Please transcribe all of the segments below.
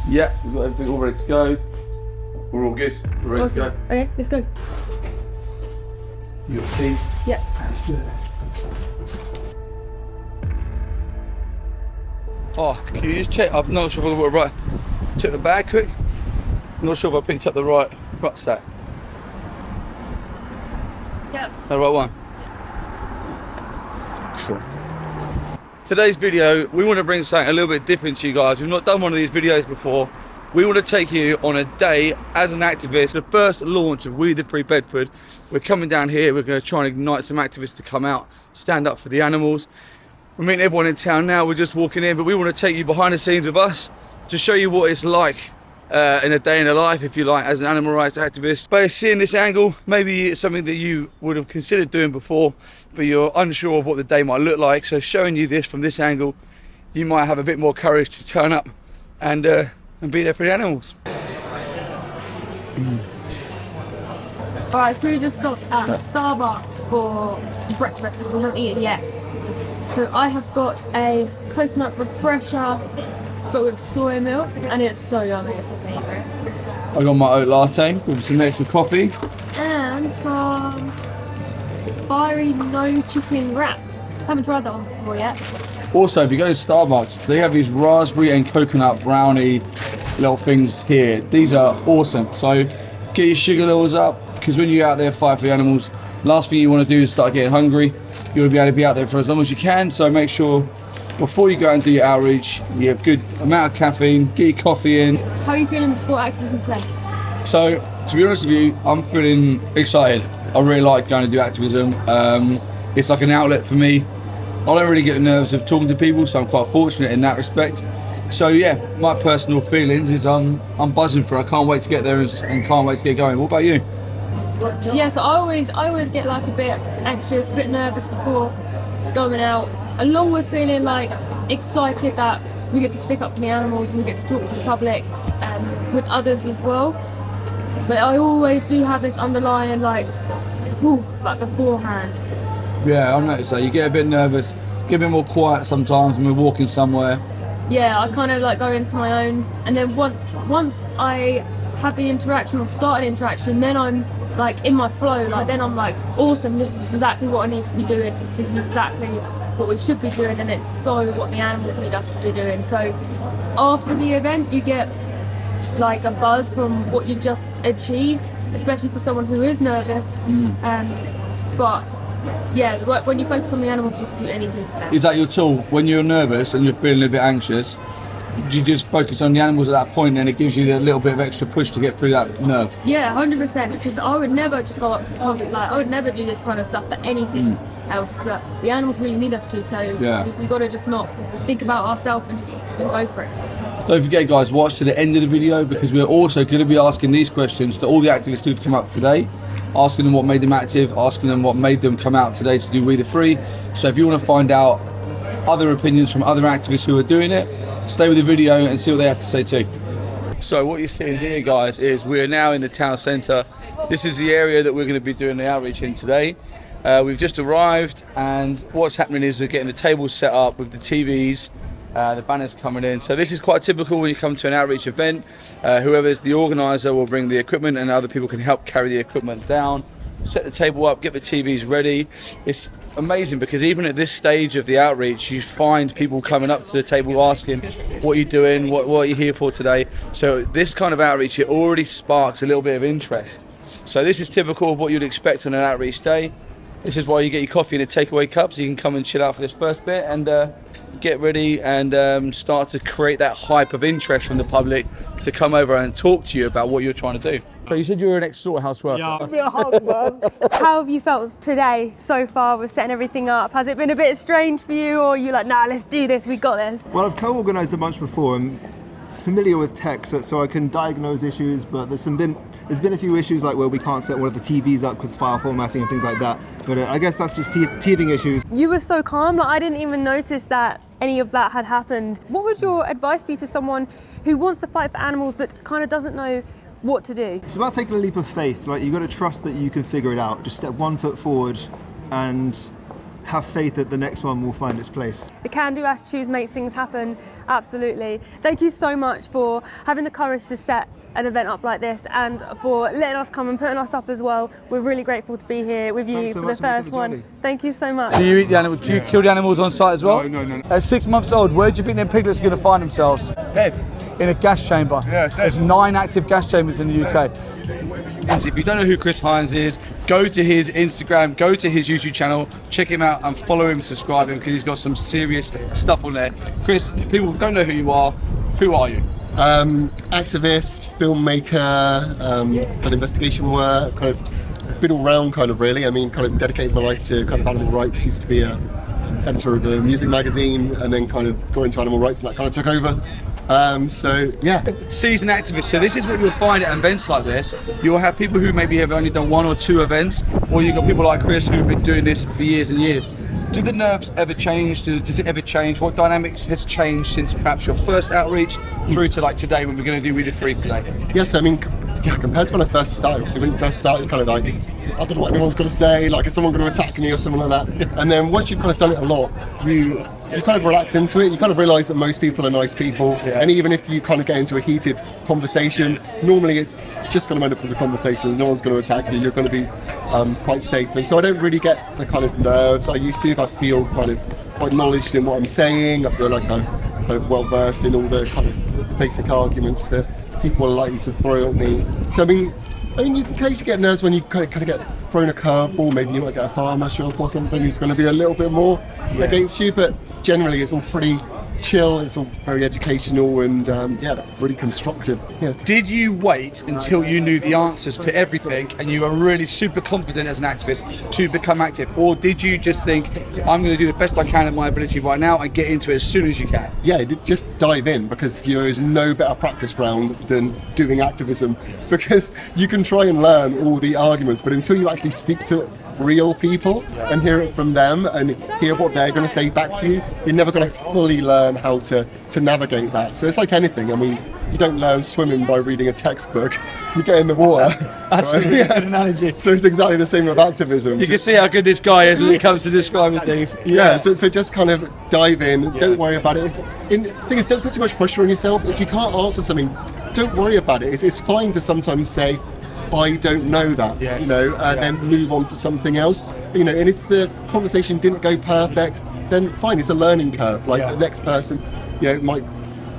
Yeah, we've got everything all ready to go. We're all good. We're ready to go. Okay, let's go. You got the keys? Yeah. Let's do it. Oh, can you just check? I'm not sure if I got it right. Check the bag quick. I'm not sure if I picked up the right rucksack. Yep. The right one? Cool. Today's video, we want to bring something a little bit different to you guys. We've not done one of these videos before. We want to take you on a day as an activist. The first launch of We the Free Bedford. We're coming down here. We're going to try and ignite some activists to come out, stand up for the animals. We're meeting everyone in town now. We're just walking in, but we want to take you behind the scenes with us to show you what it's like in a day in the life, if you like, as an animal rights activist. By seeing this angle, maybe it's something that you would have considered doing before, but you're unsure of what the day might look like. So showing you this from this angle, you might have a bit more courage to turn up and be there for the animals. Alright, so we just stopped at Starbucks for some breakfast because we haven't eaten yet. So I have got a coconut refresher but with soy milk, and it's so yummy, it's my favourite. I got my oat latte with some extra coffee. And some fiery no chicken wrap. Haven't tried that one before yet. Also, if you go to Starbucks, they have these raspberry and coconut brownie little things here. These are awesome. So get your sugar levels up, because when you're out there fighting for the animals, last thing you want to do is start getting hungry. You want to be able to be out there for as long as you can. So make sure before you go and do your outreach, you have good amount of caffeine, get your coffee in. How are you feeling before activism today? So, to be honest with you, I'm feeling excited. I really like going to do activism. It's like an outlet for me. I don't really get nervous of talking to people, so I'm quite fortunate in that respect. So yeah, my personal feelings is I'm buzzing for it. I can't wait to get there and can't wait to get going. What about you? Yeah, so I always get like a bit anxious, a bit nervous before going out, along with feeling like excited that we get to stick up for the animals and we get to talk to the public with others as well. But I always do have this underlying like beforehand. Yeah, I noticed that. You get a bit nervous, get a bit more quiet sometimes when we're walking somewhere. Yeah, I kind of like go into my own, and then once I have the interaction or start an interaction, then I'm like in my flow. Like then I'm like, awesome, this is exactly what I need to be doing. This is exactly what we should be doing, and it's so what the animals need us to be doing. So after the event, you get like a buzz from what you've just achieved, especially for someone who is nervous. But yeah, when you focus on the animals, you can do anything for them. Is that your tool? When you're nervous and you're feeling a bit anxious, you just focus on the animals at that point, and it gives you a little bit of extra push to get through that nerve? Yeah, 100%, because I would never just go up to the public, like I would never do this kind of stuff for anything else, but the animals really need us to, so we got to just not think about ourselves and just go for it. Don't forget guys, watch to the end of the video, because we're also going to be asking these questions to all the activists who've come up today, asking them what made them active, asking them what made them come out today to do We the Free. So if you want to find out other opinions from other activists who are doing it, stay with the video and see what they have to say too. So what you're seeing here guys is we're now in the town centre. This is the area that we're going to be doing the outreach in today. We've just arrived, and what's happening is we're getting the tables set up with the TVs, the banners coming in. So this is quite typical when you come to an outreach event. Whoever's the organiser will bring the equipment, and other people can help carry the equipment down, set the table up, get the TVs ready. It's amazing because even at this stage of the outreach, you find people coming up to the table asking, what are you doing, what are you here for today? So this kind of outreach, it already sparks a little bit of interest. So this is typical of what you'd expect on an outreach day. This is why you get your coffee in a takeaway cup, so you can come and chill out for this first bit and get ready and start to create that hype of interest from the public to come over and talk to you about what you're trying to do. So you said you were an ex-slaughterhouse worker. Yeah, I'm a hard man. How have you felt today so far with setting everything up? Has it been a bit strange for you, or are you like, nah, let's do this, we got this? Well, I've co-organised a bunch before. I'm familiar with tech, so I can diagnose issues, but there's been a few issues like where we can't set one of the TVs up because file formatting and things like that. But I guess that's just teething issues. You were so calm, like I didn't even notice that any of that had happened. What would your advice be to someone who wants to fight for animals but kind of doesn't know what to do? It's about taking a leap of faith. Like, you got to trust that you can figure it out. Just step 1 foot forward and have faith that the next one will find its place. The can-do attitudes make things happen, absolutely. Thank you so much for having the courage to set an event up like this and for letting us come and putting us up as well. We're really grateful to be here with you Thanks so for much the for making first the one. journey. Thank you so much. Do you eat the animals? Do you kill the animals on site as well? No. At 6 months old, where do you think them piglets are going to find themselves? Dead. In a gas chamber. Yeah, it's dead. There's 9 active gas chambers in the UK. And if you don't know who Chris Hines is, go to his Instagram, go to his YouTube channel, check him out and follow him, subscribe him, because he's got some serious stuff on there. Chris, if people don't know who you are, who are you? Activist, filmmaker, kind of investigation work, kind of been all round kind of really. I mean, kind of dedicated my life to kind of animal rights. Used to be a editor of a music magazine and then kind of got into animal rights and that kind of took over. So yeah. Seasoned activist. So this is what you'll find at events like this. You'll have people who maybe have only done 1 or 2 events, or you've got people like Chris who've been doing this for years and years. Do the nerves ever change? Does it ever change? What dynamics has changed since perhaps your first outreach through to like today when we're going to do We the Free today? Yes, I mean, yeah, compared to when I first started, so when you first started, you're kind of like, I don't know what anyone's going to say, like is someone going to attack me or something like that. And then once you've kind of done it a lot, you kind of relax into it. You kind of realise that most people are nice people, and even if you kind of get into a heated conversation, normally it's just going to end up as a conversation. No one's going to attack you. You're going to be quite safe. And so I don't really get the kind of nerves I used to. I feel kind of quite knowledgeable in what I'm saying. I feel like I'm kind of well versed in all the kind of the basic arguments that people are likely to throw at me. So I mean, you can occasionally get nerves when you kind of get thrown a curveball. Maybe you might get a farmer show up or something who's going to be a little bit more against you, but generally it's all pretty chill, it's all very educational and yeah, really constructive. Yeah. Did you wait until you knew the answers to everything and you were really super confident as an activist to become active, or did you just think, I'm going to do the best I can at my ability right now and get into it as soon as you can? Yeah, just dive in, because there's no better practice ground than doing activism, because you can try and learn all the arguments, but until you actually speak to real people and hear it from them and hear what they're going to say back to you, you're never going to fully learn how to navigate that. So it's like anything. I mean, you don't learn swimming by reading a textbook. You get in the water. That's right? a really good analogy. So it's exactly the same with activism. You can see how good this guy is when it comes to describing things. Yeah, so just kind of dive in, don't worry about it. The thing is, don't put too much pressure on yourself. If you can't answer something, don't worry about it. It's fine to sometimes say, I don't know that, Yes. you know, and then move on to something else. You know, and if the conversation didn't go perfect, then fine, it's a learning curve. Like the next person, you know, might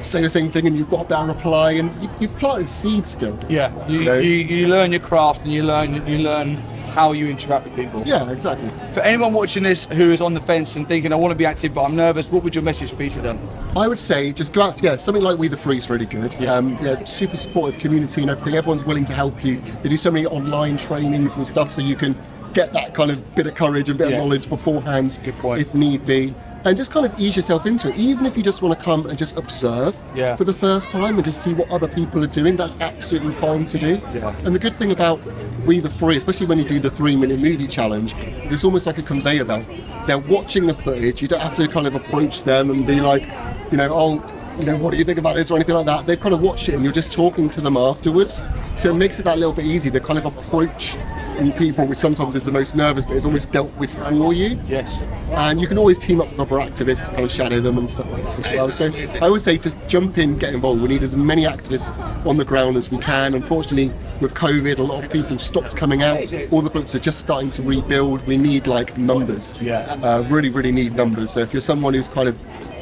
say the same thing and you've got a better reply, and you've planted seeds still. Yeah, you, know? you learn your craft and you learn how you interact with people. Yeah, exactly. For anyone watching this who is on the fence and thinking, I want to be active but I'm nervous, what would your message be to them? I would say just go out. Yeah, something like We the Free is really good. Yeah, super supportive community and everything. Everyone's willing to help you. They do so many online trainings and stuff, so you can get that kind of bit of courage and bit of knowledge beforehand, Good point. if need be. And just kind of ease yourself into it. Even if you just want to come and just observe for the first time and just see what other people are doing, that's absolutely fine to do. Yeah. And the good thing about We the Free, especially when you do the 3-minute movie challenge, it's almost like a conveyor belt. They're watching the footage. You don't have to kind of approach them and be like, you know, oh, you know, what do you think about this or anything like that. They've kind of watched it and you're just talking to them afterwards. So it makes it that little bit easy. The kind of approach in people, which sometimes is the most nervous, but it's always dealt with for you. Yes. And you can always team up with other activists, kind of shadow them and stuff like that as well. So I would say just jump in, get involved. We need as many activists on the ground as we can. Unfortunately, with COVID, a lot of people stopped coming out. All the groups are just starting to rebuild. We need like numbers. Really, really need numbers. So if you're someone who's kind of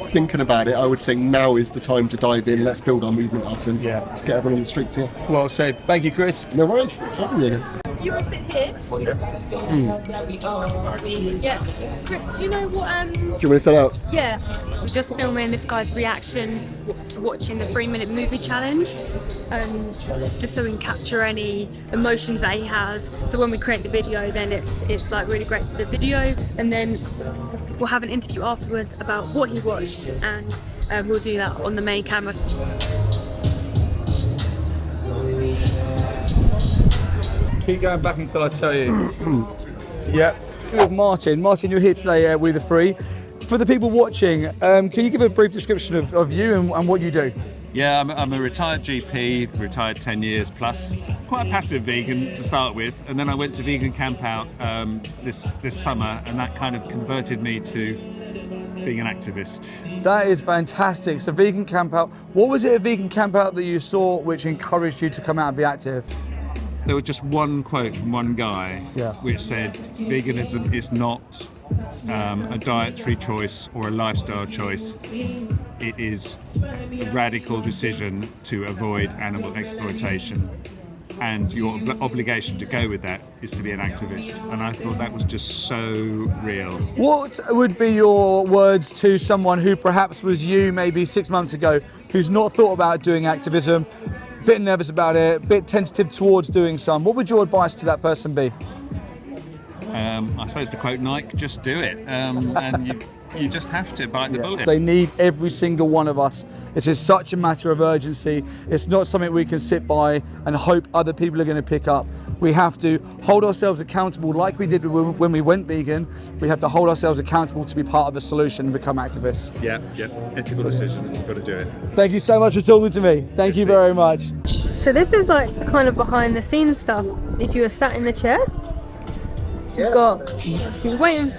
thinking about it, I would say now is the time to dive in. Let's build our movement up and get everyone on the streets here. Well said. Thank you, Chris. No worries. Thanks for having me again. You want to sit here? Yeah. Chris, do you know what? Do you want me to set out? Yeah. We're just filming this guy's reaction to watching the 3-minute movie challenge, just so we can capture any emotions that he has. So when we create the video, then it's like really great for the video, and then we'll have an interview afterwards about what he watched, and we'll do that on the main camera. Keep going back until I tell you. Yeah. With Martin. Martin, you're here today at We the Free. For the people watching, can you give a brief description of you and what you do? Yeah, I'm a retired GP, retired 10 years plus. Quite a passive vegan to start with, and then I went to Vegan Camp Out this summer, and that kind of converted me to being an activist. That is fantastic. So Vegan Camp Out, what was it at Vegan Camp Out that you saw which encouraged you to come out and be active? There was just one quote from one guy, Yeah. which said, veganism is not a dietary choice or a lifestyle choice. It is a radical decision to avoid animal exploitation. And your obligation to go with that is to be an activist. And I thought that was just so real. What would be your words to someone who perhaps was you maybe 6 months ago, who's not thought about doing activism, bit nervous about it, bit tentative towards doing some? What would your advice to that person be? I suppose to quote Nike, just do it. And you just have to bite the bullet. They need every single one of us. This is such a matter of urgency. It's not something we can sit by and hope other people are going to pick up. We have to hold ourselves accountable like we did when we went vegan. We have to hold ourselves accountable to be part of the solution and become activists. Yeah, ethical decision, you've got to do it. Thank you so much for talking to me. Thank you very much. So this is like kind of behind the scenes stuff. If you were sat in the chair, so we've got, so we're waiting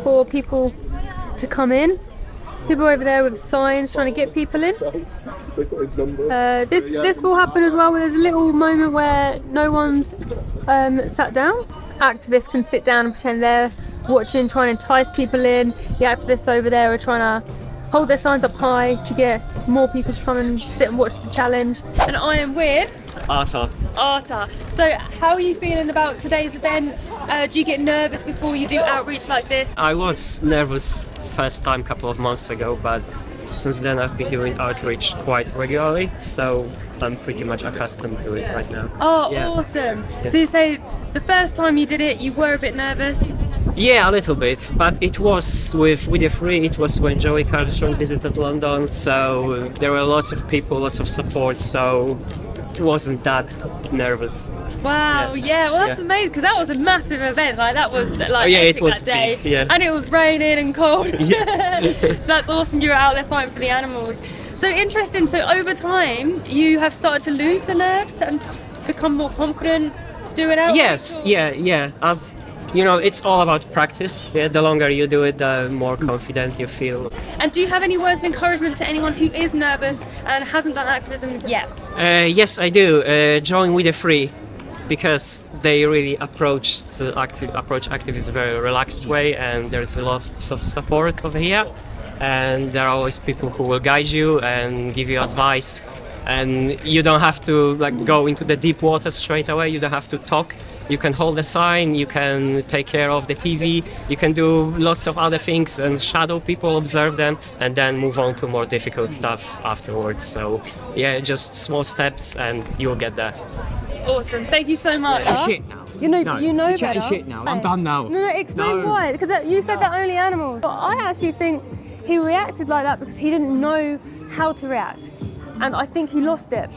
for people to come in. People over there with signs trying to get people in. This will happen as well, where there's a little moment where no one's sat down. Activists can sit down and pretend they're watching, trying to entice people in. The activists over there are trying to hold their signs up high to get more people to come and sit and watch the challenge. And I am with Arta. So how are you feeling about today's event? Do you get nervous before you do outreach like this? I was nervous first time couple of months ago, but since then I've been doing outreach quite regularly, so I'm pretty much accustomed to it right now. Oh, Yeah. awesome. So you say the first time you did it, you were a bit nervous? Yeah, a little bit, but it was with the Free, it was when Joey Carlstrom visited London, so there were lots of people, lots of support, so it wasn't that nervous. Wow, yeah, well that's Yeah. amazing, because that was a massive event, like that was like Oh, yeah, it epic was that day, big, yeah. and it was raining and cold. Yes. So that's awesome, you were out there fighting for the animals. So interesting, so over time you have started to lose the nerves and become more confident doing outreach? Yes, yeah. As you know, it's all about practice. Yeah, the longer you do it, the more confident you feel. And do you have any words of encouragement to anyone who is nervous and hasn't done activism yet? Yes, I do. Join with the Free, because they really approach activism very relaxed way, and there's a lot of support over here, and there are always people who will guide you and give you advice, and you don't have to like go into the deep water straight away. You don't have to talk. You can hold the sign, you can take care of the TV, you can do lots of other things and shadow people, observe them, and then move on to more difficult stuff afterwards. So yeah, just small steps and you'll get there. Awesome, thank you so much. Shit now. You know You're chatting better. shit now. I'm done now. No, explain No. why. Because you said they're only animals. I actually think he reacted like that because he didn't know how to react. And I think he lost it.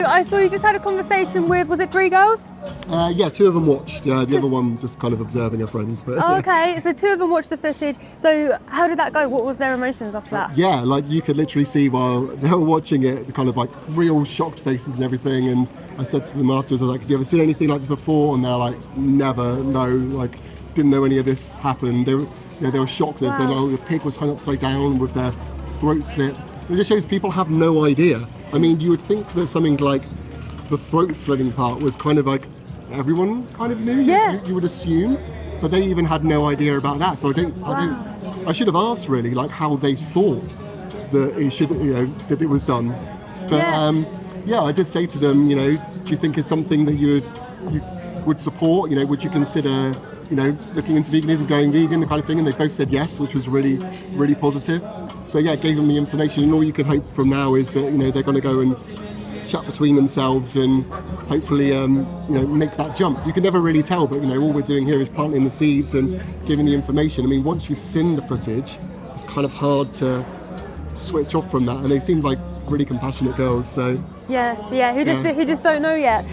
I saw you just had a conversation with, was it 3 girls? Yeah, 2 of them watched. The other one just kind of observing her friends. But Oh, okay, so 2 of them watched the footage. So how did that go? What was their emotions after that? yeah, like you could literally see while they were watching it, the kind of like real shocked faces and everything. And I said to them afterwards, I was like, have you ever seen anything like this before? And they're like, never, no, like didn't know any of this happened. They were, they were shocked. They said, Wow. oh, the pig was hung upside down with their throat slit. It just shows people have no idea. I mean, you would think that something like the throat slitting part was kind of like everyone kind of knew. Yeah. You would assume, but they even had no idea about that. So I should have asked really like how they thought that it should, that it was done. But Yeah. I did say to them, do you think it's something that you would support? Would you consider, looking into veganism, going vegan, the kind of thing? And they both said yes, which was really, really positive. So yeah, gave them the information, and all you can hope from now is that they're going to go and chat between themselves and hopefully make that jump. You can never really tell, but all we're doing here is planting the seeds and giving the information. I mean, once you've seen the footage, it's kind of hard to switch off from that. And they seemed like really compassionate girls. So who just don't know yet.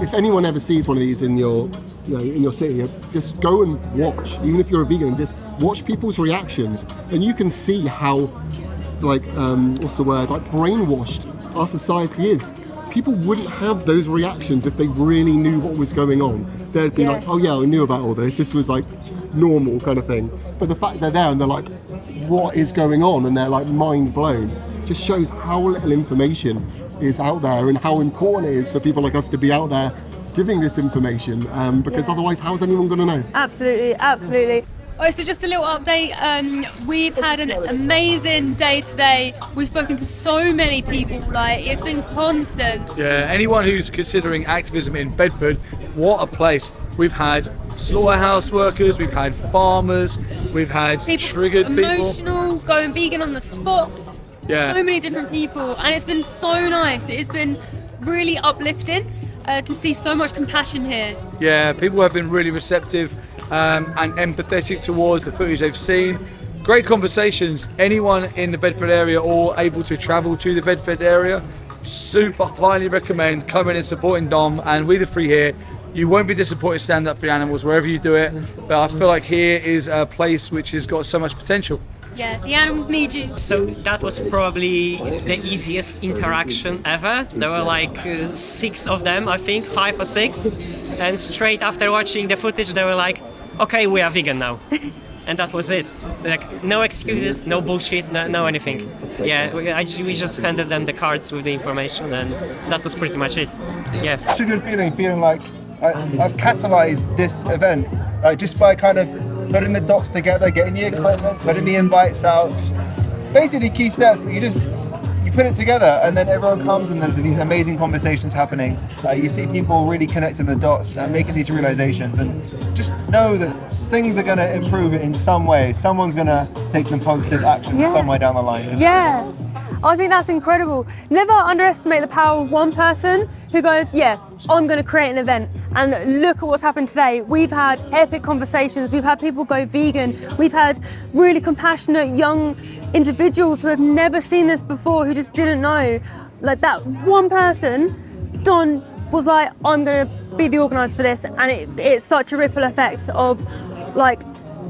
if anyone ever sees one of these in your city, just go and watch. Even if you're a vegan, just watch people's reactions, and you can see how brainwashed our society is. People wouldn't have those reactions if they really knew what was going on. They'd be like, oh yeah, I knew about all this. This was like normal kind of thing. But the fact they're there and they're like, what is going on? And they're like mind blown. Just shows how little information is out there and how important it is for people like us to be out there giving this information. Because otherwise, how's anyone going to know? Absolutely, absolutely. Oh, so just a little update. We've had an amazing day today. We've spoken to so many people. Like, it's been constant. Yeah, anyone who's considering activism in Bedford, what a place. We've had slaughterhouse workers, we've had farmers, we've had triggered people. Emotional, going vegan on the spot. Yeah. So many different people. And it's been so nice. It's been really uplifting to see so much compassion here. Yeah, people have been really receptive and empathetic towards the footage they've seen. Great conversations. Anyone in the Bedford area or able to travel to the Bedford area, super highly recommend coming and supporting Dom and We the Free here. You won't be disappointed stand up for the animals wherever you do it, but I feel like here is a place which has got so much potential. Yeah, the animals need you. So that was probably the easiest interaction ever. There were like 6 of them, I think, 5 or 6. And straight after watching the footage, they were like, okay, we are vegan now. And that was it. Like, no excuses, no bullshit, no anything. Yeah, we just handed them the cards with the information, and that was pretty much it. Yeah. It's a good feeling like I've catalyzed this event, like just by kind of putting the dots together, getting the equipment, putting the invites out, just basically key steps, but you put it together and then everyone comes and there's these amazing conversations happening. You see people really connecting the dots and making these realizations, and just know that things are going to improve in some way. Someone's going to take some positive action some way down the line. Yes, I think that's incredible. Never underestimate the power of one person who goes, yeah, I'm going to create an event. And look at what's happened today. We've had epic conversations. We've had people go vegan. We've had really compassionate young individuals who have never seen this before, who just didn't know. Like that one person, Don, was like, I'm going to be the organizer for this. And it's such a ripple effect of like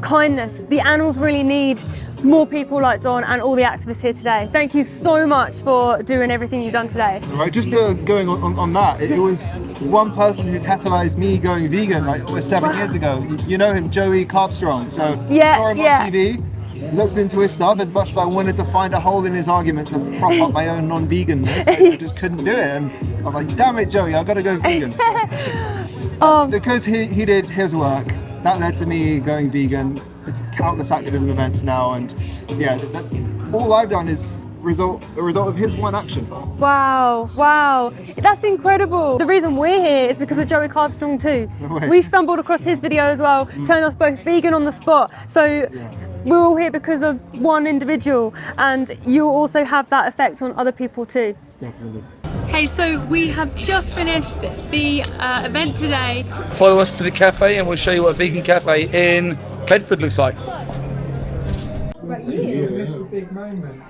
kindness. The animals really need more people like Don and all the activists here today. Thank you so much for doing everything you've done today. Right, just going on that, it was one person who catalyzed me going vegan like almost 7 years ago. You know him, Joey Carpstrong. So saw him on TV, looked into his stuff. As much as I wanted to find a hole in his argument to prop up my own non-veganness, I just couldn't do it. And I was like, damn it, Joey, I've got to go vegan. Because he did his work, that led to me going vegan. It's countless activism events now, and yeah, all I've done is a result of his one action. Wow, that's incredible. The reason we're here is because of Joey Cardstrong too. We stumbled across his video as well, turned us both vegan on the spot. So we're all here because of one individual, and you also have that effect on other people too. Definitely. Okay, so we have just finished the event today. Follow us to the cafe and we'll show you what a vegan cafe in Bedford looks like. Right, you. This is a big moment.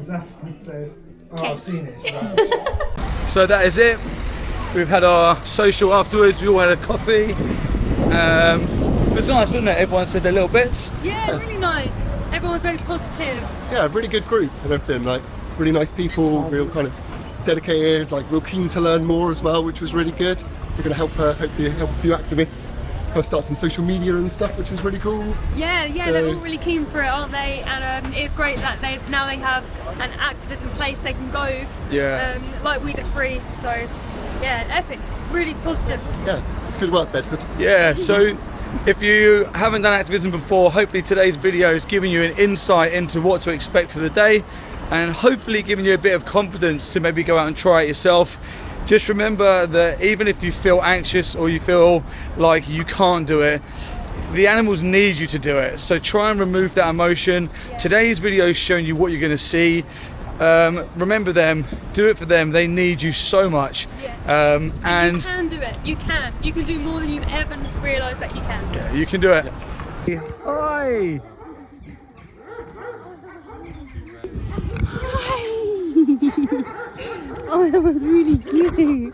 Zafran says, I've seen it. So that is it. We've had our social afterwards. We all had a coffee. It was nice, wasn't it? Everyone said their little bits. Yeah, really nice. Everyone's very positive. Yeah, really good group and everything. Like, really nice people, real kind of dedicated, like real keen to learn more as well, which was really good. We're going to help hopefully help a few activists start some social media and stuff, which is really cool. Yeah, they're all really keen for it, aren't they? And it's great that they have an activism place they can go. Yeah. Like We the Free. So yeah, epic. Really positive. Yeah, good work, Bedford. Yeah, so if you haven't done activism before, hopefully today's video is giving you an insight into what to expect for the day, and hopefully giving you a bit of confidence to maybe go out and try it yourself. Just remember that even if you feel anxious or you feel like you can't do it, the animals need you to do it. So try and remove that emotion. Today's video is showing you what you're going to see. Remember them, do it for them. They need you so much. And you can do it. You can do more than you've ever realised that you can. Yeah, you can do it. Yes. Hi. Oh, that was really cute.